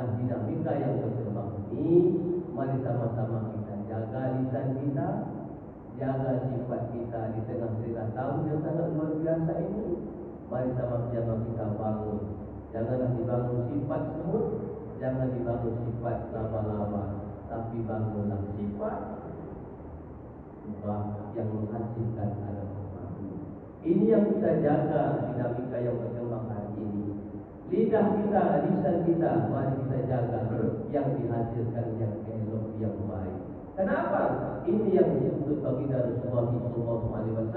Nah, dinamika yang berkembang ini, mari sama-sama kita jaga lisan kita, jaga sifat kita di tengah cerita tahun yang sangat luar biasa ini. Mari sama-sama kita bangun. Janganlah dibangun sifat semut, jangan dibangun sifat laba-laba, tapi bangunlah sifat yang menghasilkan anak. Ini yang kita jaga dinamika yang berkembang hari ini. Lidah kita, lisan kita, mari kita jaga yang dihasilkan yang elok, yang baik. Kenapa? Ini yang disebut baginda Rasulullah SAW.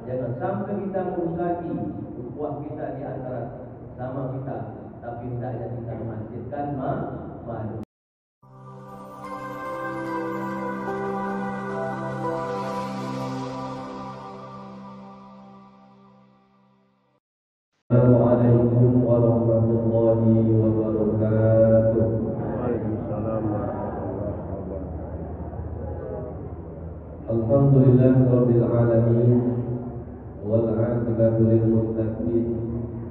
Jangan sampai kita merusaki ukhuwah kita di antara sama kita, tapi hendaknya kita menghasilkan madu. Assalamualaikum warahmatullahi wabarakatuh. Waalaikumsalam warahmatullahi wabarakatuh. Alhamdulillah rabbil alamin wal 'aqibatu lil muttaqin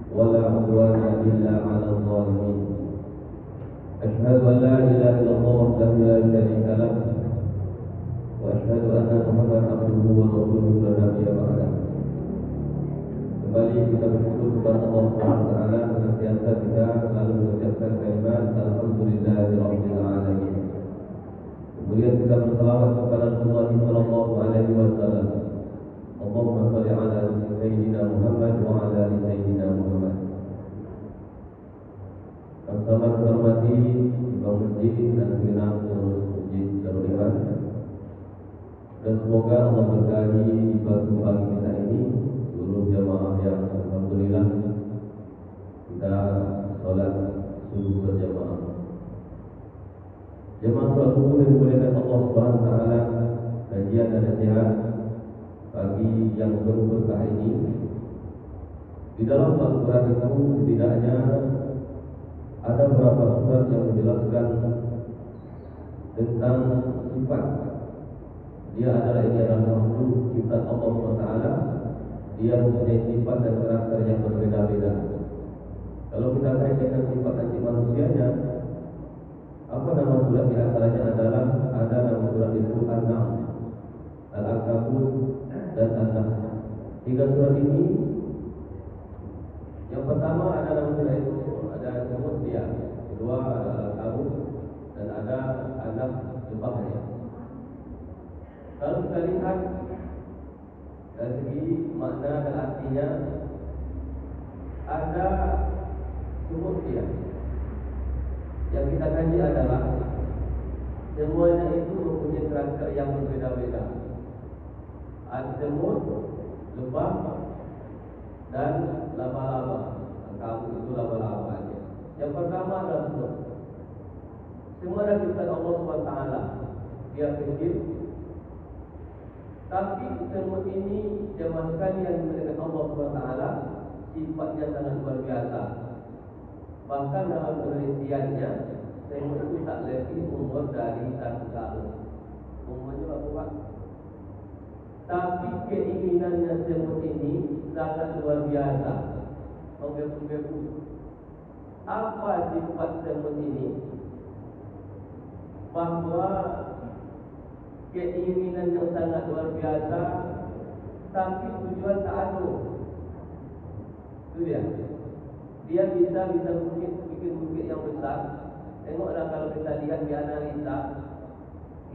wala 'udwana illa 'alal zalimin. Asyhadu an la ilaha illallah wahdahu la syarika lah wa asyhadu anna Muhammadan abduhu wa rasuluhu la nabiyya ba'dahu. Kembali kita bersyukur kepada Allah Subhanahu wa taala, senantiasa kita selalu mengucapkan kalimat alhamdulillahirabbil alamin. Kemudian kita berselawat kepada Rasulullah sallallahu alaihi wasallam. Allahumma shalli ala sayyidina Muhammad wa ala ali sayyidina Muhammad. Sama-sama kita hormati Imam Masjid dan segenap pengurus Masjid Darul Iman. Dan semoga Allah berkahi ibadah pagi kita ini, seluruh jamaah yang alhamdulillah kita sholat subuh berjamaah. Jamaah sholat subuh yang dimuliakan Allah Subhanahu wa taala, kajian dan nasihat bagi yang berkah ini. Di dalam Al-Quran itu setidaknya ada beberapa surat yang menjelaskan tentang sifat. Dia adalah makhluk ciptaan Allah SWT. Dia mempunyai sifat dan karakter yang berbeda-beda. Kalau kita kaitkan sifat anti manusianya, apa nama surat di antaranya adalah ada nama surat itu An-Nahl, Al-Ankabut dan An-Nahl. Tiga surat ini, yang pertama ada nama surat itu ada semut dia, kedua ada Al-Ankabut dan ada An-Nahl lebahnya. Kalau kita lihat dari segi makna dan artinya, ada semut dia. Yang kita kaji adalah semuanya itu mempunyai karakter yang berbeda-beda. Ada semut, lebah dan laba-laba. Kamu itu laba-laba aja. Yang pertama adalah semut. Semua adalah ciptaan Allah SWT. Dia kecil, tapi semut ini jemaah sekalian mendekat Allah SWT, sifatnya sangat luar biasa. Bahkan dalam penelitiannya, semut itu tak lebih umur dari 1 tahun. Umurnya berapa? Tapi keinginannya semut ini sangat luar biasa. Menggebu-gebu. Apa sifat semut ini? Bahwa keinginan yang sangat luar biasa, tapi tujuan tak ada. Itu dia. Dia bisa bikin bukit yang besar. Tengoklah kalau kita lihat di analisa,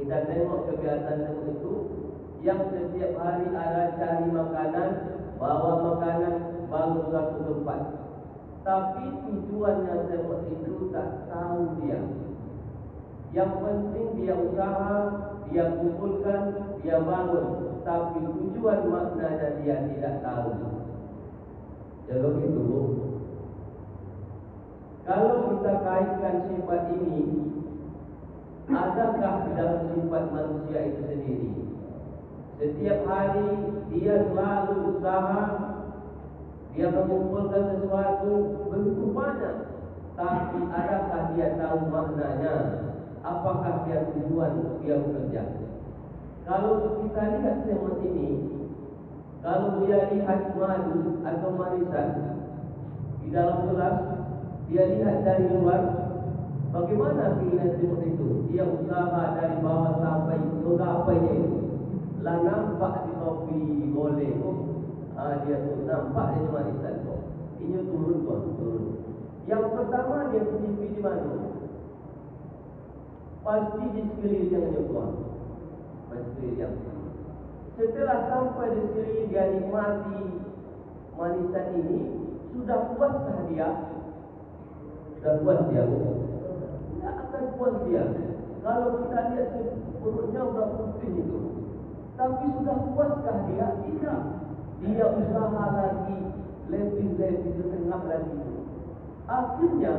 kita tengok kebiasaan semut itu yang setiap hari ada cari makanan, bawa makanan, bangun suatu tempat. Tapi tujuannya semut itu tak tahu dia. Yang penting dia usaha, dia kumpulkan, dia bangun, tapi tujuan maknanya dia tidak tahu. Jadi begitu. Kalau kita kaitkan sifat ini, adakah di dalam sifat manusia itu sendiri? Setiap hari dia selalu usaha, dia mengumpulkan sesuatu begitu banyak, tapi adakah dia tahu maknanya? Apakah dia tujuan dia bekerja? Kalau kita lihat semut ini, kalau dia lihat madu atau marisan di dalam gelas, dia lihat dari luar, Bagaimana keinginan semut itu? Dia usaha dari bawah sampai menggapainya itu. Lah nampak di topi boleh tu. Dia tu nampak dia manisan tu. Ini turun tuan, turun. Yang pertama dia cicipi di mana? Pasti di sekelilingnya tuan. Pasti yang. Setelah sampai di sekeliling dia nikmati manisan ini, sudah puaskah dia? Sudah puas dia? Tak akan puas dia. Kalau kita lihat perutnya sudah putih itu, tapi sudah puaskah dia? Tidak. Dia usaha lagi, lebih ke tengah lagi. Akhirnya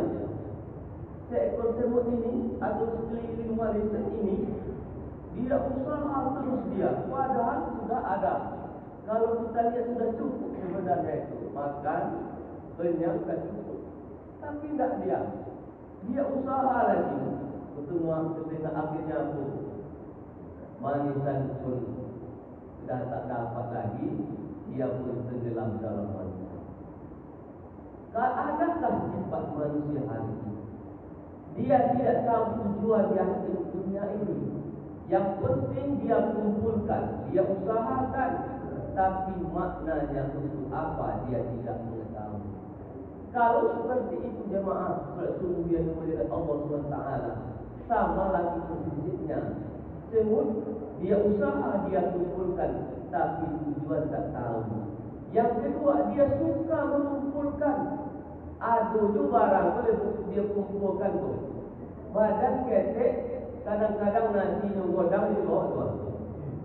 seekor semut ini atau sekeliling manisan ini, dia usaha terus dia. Padahal sudah ada. Kalau kita lihat sudah cukup sebenarnya itu makan, kenyang dan cukup. Tapi tidak dia. Dia usaha lagi. Pertemuan ketika akhirnya pun manisan pun sudah tak dapat lagi. Dia pun tenggelam dalam manisan. Adakah sifat manusia hari ini? Dia tidak tahu tujuan yang hidup dunia ini. Yang penting dia kumpulkan, dia usahakan, tapi maknanya untuk apa dia tidak mengetahui. Kalau seperti itu jemaah, sungguh dia dimuliakan Allah SWT, sama lagi persisnya. Semut dia usaha dia kumpulkan, tapi tujuan tak tahu. Yang kedua, dia suka mengumpulkan. Ada tu barang boleh dia kumpulkan tu. Badan ketek, kadang-kadang nasi yang godang di bawah tu.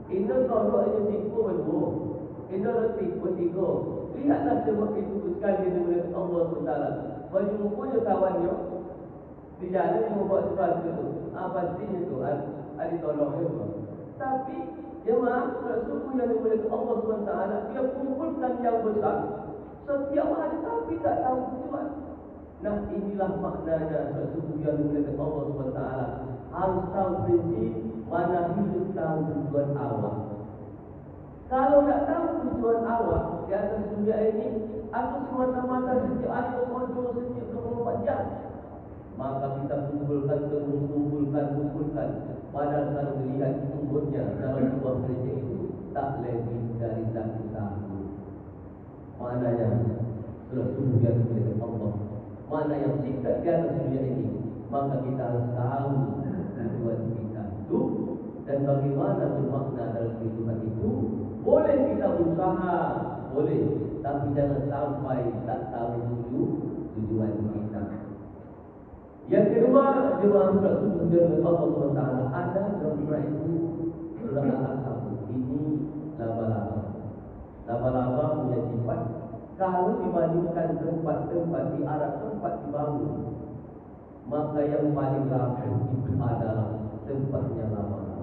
Ini kalau ini siku berdua, ini letih bertiga. Lihatlah semut itu sekali dia boleh Allah SWT. Baju mukunya kawannya di jalan yang membuat sesuatu itu. Pastinya tu ada tolongnya tu. Tapi jemaah sungguh yang dimuliakan Allah SWT, dia kumpulkan yang besar setiap hari tapi tak tahu tujuan. Nah inilah maknanya sungguh yang dimuliakan Allah SWT. Harus tahu prinsip mana hidup tahu tujuan awal. Kalau tak tahu tujuan awal di atas dunia ini, aku semata-mata setiap hari berkontrol setiap 24 jam. Maka kita kumpulkan. Padahal kalau dilihat umurnya dalam sebuah gereja itu tak lebih dari 1 tahun. Maknanya sudah sungguh dia dimuliakan Allah. Mana yang sikat di atas dunia ini, maka kita harus tahu tujuan kita hidup dan bagaimana bermakna dalam kehidupan itu. Boleh kita berusaha, boleh, tapi jangan sampai tak tahu tujuan kita. Yang kedua, jemaah sungguh dengan Allah SWT, ada dalam itu surah Al-Ahzab. Ini laba-laba. Laba-laba punya sifat, kalau dibandingkan tempat-tempat di arah tempat dibangun, maka yang paling rapuh itu adalah tempatnya laba-laba.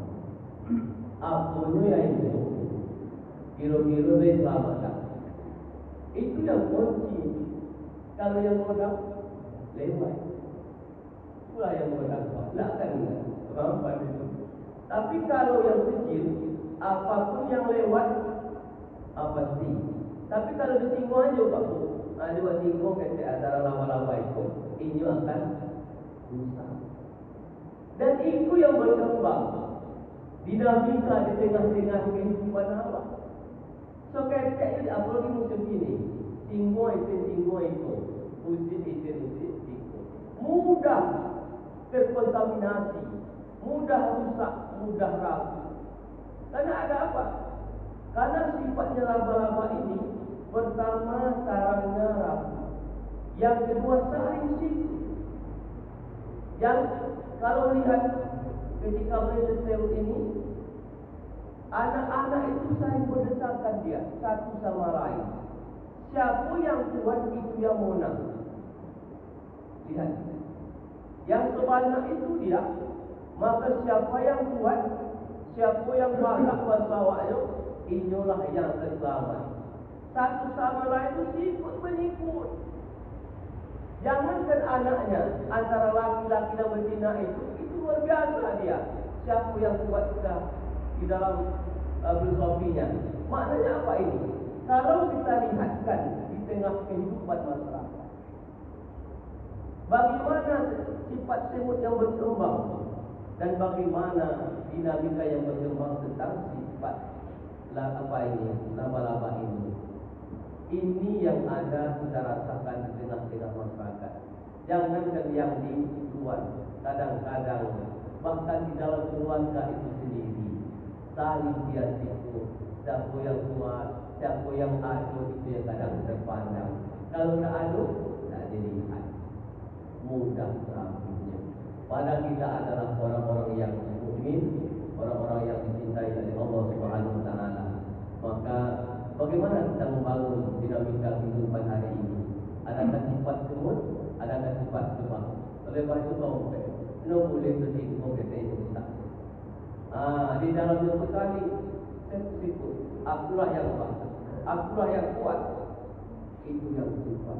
Apanya yang itu kira-kira dia selamatkan. Itu yang kunci. Kalau yang kodam lewat, itulah yang kodam tak akan ingat rampan itu. Tapi kalau yang kecil, apapun yang lewat pasti. Tapi kalau di singgung aja Pak Bu, ada buat singgung kata antara laba-laba itu, ini akan rusak. Dan itu yang berkembang dinamika di tengah-tengah kehidupan awak. So ketek itu apalagi musim ini, singgung itu, musim itu, mudah terkontaminasi, mudah rusak, mudah rapuh. Karena ada apa? Karena sifatnya laba-laba ini, pertama sarangnya rapuh, yang kedua saling situ. Yang kalau lihat ketika mereka ini, anak-anak itu saling berdesakan dia satu sama lain. Siapa yang kuat itu yang menang. Lihat, yang sebanyak itu dia. Maka siapa yang kuat, siapa yang banyak bersawaknya, inilah yang terselamat. Satu sama lain itu sikut menyikut. Jangankan anaknya, antara laki-laki dan betina itu luar biasa dia. Siapa yang kuat di dalam filosofinya. Maknanya apa ini? Kalau kita lihatkan di tengah kehidupan masyarakat, bagaimana sifat semut yang berkembang. Dan bagaimana dinamika yang berkembang tentang sifat laba-laba ini. Ini yang ada kita rasakan di tengah-tengah masyarakat. Jangankan yang di luar, kadang-kadang bahkan di dalam keluarga itu sendiri saling dia tipu. Siapa yang kuat, siapa yang adu, itu yang kadang terpandang. Kalau tak adu, tak dilihat. Mudah terapinya. Padahal kita adalah orang-orang yang mukmin, orang-orang yang dicintai oleh Allah Subhanahu Wa Taala. Maka bagaimana kita membangun dinamika kehidupan hari ini? Adakah sifat semut? Adakah sifat sebab? Oleh sebab itu taufik. No boleh tersinggung kita itu besar. Di dalam hidup kami, situ. Akulah yang kuat. Akulah yang kuat. Itu yang sifat.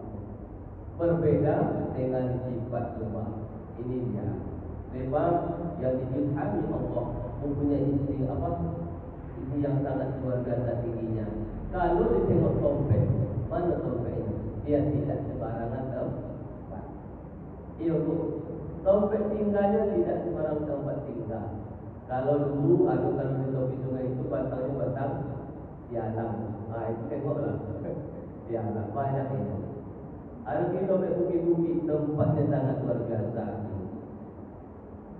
Berbeda dengan sifat sebab. Ini dia. Sebab yang diilhami Allah mempunyai istri apa? Ini yang sangat luar biasa tingginya. Kalau ditengok topeng, mana topengnya? Dia tidak sembarangan tempat. Iya bu, topeng tinggalnya tidak sembarang tempat tinggal. Kalau dulu kalau di tepi sungai itu batangnya batang tialang. Itu tengoklah tialang banyak ini. Ada kita bukit-bukit tempatnya sangat luar biasa.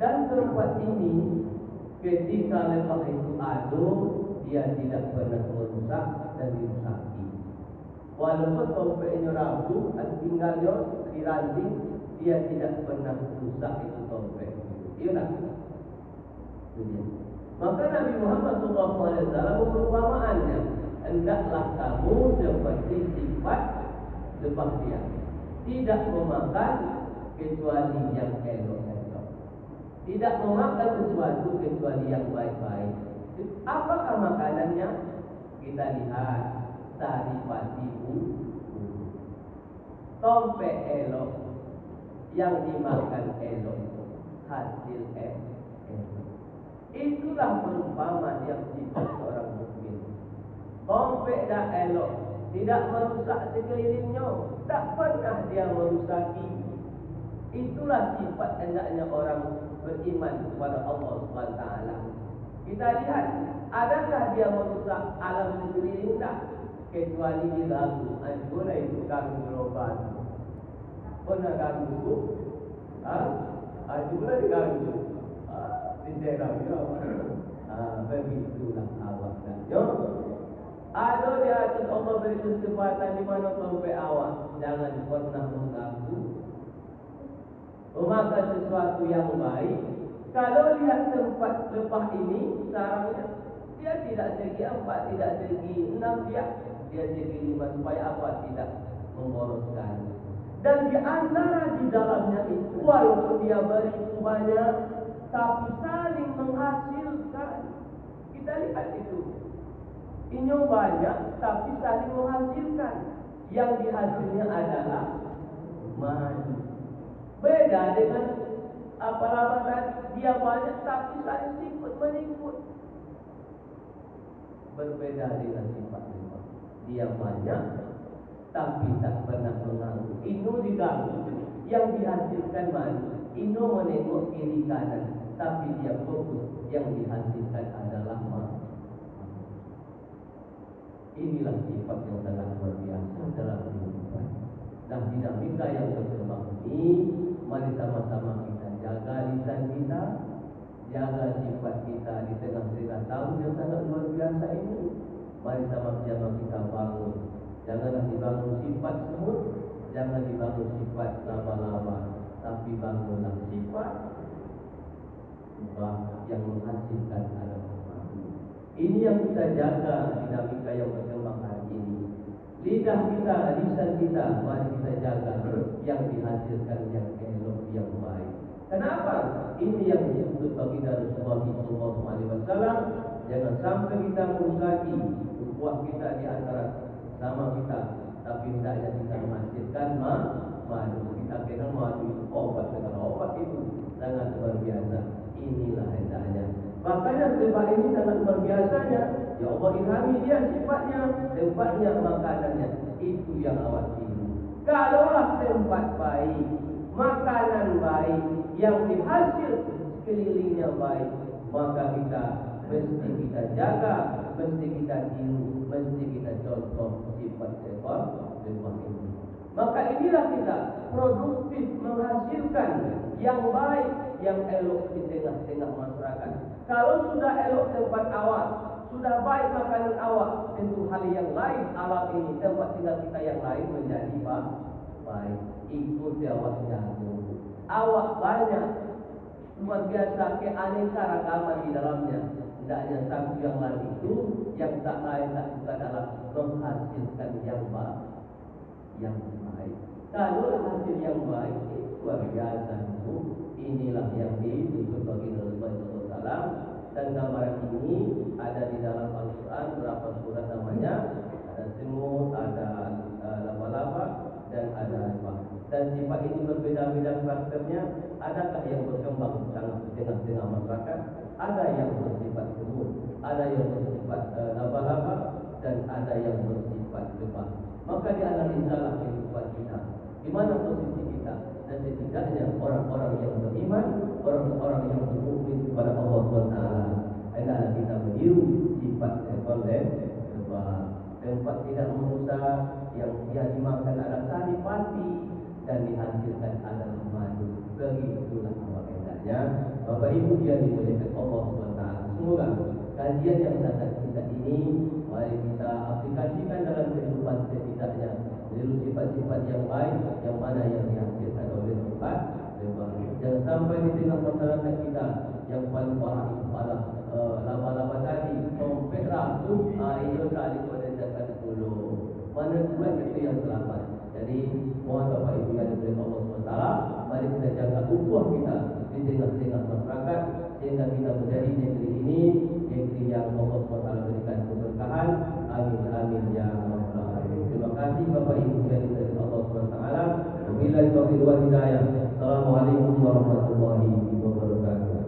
Dan tempat ini ketika lepas itu adu, dia tidak pernah merusak dan dirusaki. Walaupun topengnya rapuh dan tinggalnya diranting, dia tidak pernah rusak itu topeng. Iya tak? Maka Nabi Muhammad SAW perumpamaannya, hendaklah kamu seperti sifat lebah dia, tidak memakan kecuali yang elok-elok, tidak memakan sesuatu kecuali yang baik-baik. Apakah makanannya? Kita lihat saripati tompek elok, yang dimakan elok, hasil elok. Itulah perumpamaan yang sifat orang mukmin. Tompek dah elok, tidak merusak sekelilingnya, tak pernah dia merusaki. Itulah sifat hendaknya orang beriman kepada Allah SWT. Kita lihat, adakah dia merusak alam sekeliling? Tak, kecuali diganggu. Boleh itu ganggu roban. Pernah ganggu? Boleh diganggu. Begitulah awak dan ada di atas Allah beri kesempatan di mana sampai awak jangan pernah mengganggu, memakan sesuatu yang baik. Kalau lihat tempat lepah ini sarangnya, dia tidak segi 4, tidak segi 6, dia segi 5 supaya apa? Tidak memboroskan. Dan di antara di dalamnya itu walaupun dia beri banyak, tapi saling menghasilkan. Kita lihat itu. Ini banyak, tapi saling menghasilkan. Yang dihasilnya adalah madu. Beda dengan apa-apa tadi. Dia banyak, tapi saling sikut menikut. Berbeda dengan sifat lima. Dia banyak, tapi tak pernah mengganggu. Ini diganggu. Yang dihasilkan madu. Ini menengok kiri kanan, tapi dia fokus yang dihasilkan adalah madu. Inilah sifat yang sangat luar biasa dalam kehidupan. Dan dinamika yang berkembang ini, mari sama-sama kita jaga lisan kita, jaga sifat kita di tengah-tengah tahun yang sangat luar biasa ini. Mari sama-sama kita bangun. Janganlah dibangun sifat semut, jangan dibangun sifat laba-laba, tapi bangunlah sifat yang menghasilkan adalah madu. Ini yang kita jaga dinamika yang berkembang hari ini. Lidah kita, lisan kita, mari kita jaga yang dihasilkan yang elok, yang baik. Kenapa? Ini yang disebut baginda Rasulullah SAW. Jangan sampai kita merusaki ukhuwah kita di antara sama kita, tapi hendaknya kita menghasilkan madu. Kita kenal madu itu obat, dengan obat itu sangat luar biasa. Inilah hendaknya. Makanya tempat ini sangat luar biasanya. Ya Allah ilhami dia sifatnya, tempatnya, makanannya. Itu yang awak pilih. Kalaulah tempat baik, makanan baik, yang dihasil sekelilingnya baik, maka mesti kita jaga, mesti kita tiru, mesti kita contoh sifat ekor lebah ini. Maka inilah kita produktif menghasilkan yang baik, yang elok di tengah-tengah masyarakat. Kalau sudah elok tempat awak, sudah baik makanan awak, tentu hal yang lain alam ini, tempat tinggal kita yang lain menjadi baik. Ikuti awak jago. Awak banyak, luar biasa keanekaragaman di dalamnya. Hendaknya satu yang lain itu, yang tak lain tak juga dalam menghasilkan yang baik. Kalau hasil yang baik itu luar biasa itu. Inilah yang disebut bagi Rasulullah SAW. Dan gambaran ini ada di dalam Al-Quran berapa surat namanya? Ada semut, ada laba-laba, dan ada lebah. Dan sifat ini berbeda-beda karakternya. Adakah yang berkembang di tengah-tengah masyarakat? Ada yang bersifat semut, ada yang bersifat laba-laba, dan ada yang bersifat lebah. Maka dianalisalah kehidupan kita, di mana posisi kita, dan setidaknya orang-orang yang beriman, orang-orang yang bermukmin kepada Allah SWT, adalah kita meniru sifat lebah. Tempat tidak merusak, yang dia dimakan adalah sari pati dan dihasilkan adalah madu. Begitulah awak hendaknya Bapak Ibu yang dimuliakan Allah SWT. Semoga kajian yang datang kita ini mari kita aplikasikan dalam kehidupan setidaknya, meniru sifat-sifat yang baik yang mana yang dihasilkan oleh tempat lebah. Jangan sampai di tengah masyarakat kita yang paling parah itu adalah laba-laba tadi, tompet rambut, itu tadi menandakan dulu. Mana buat itu yang selamat. Jadi mohon Bapak Ibu yang dimuliakan Allah SWT, mari kita jaga ukhuwah kita di tengah-tengah masyarakat, sehingga kita menjadi negeri ini negeri yang Allah SWT berikan keberkahan. Amin amin ya rabbal alamin. Terima kasih Bapak Ibu yang dimuliakan Allah SWT. Wabillahi taufiq wal hidayah. Assalamualaikum warahmatullahi wabarakatuh.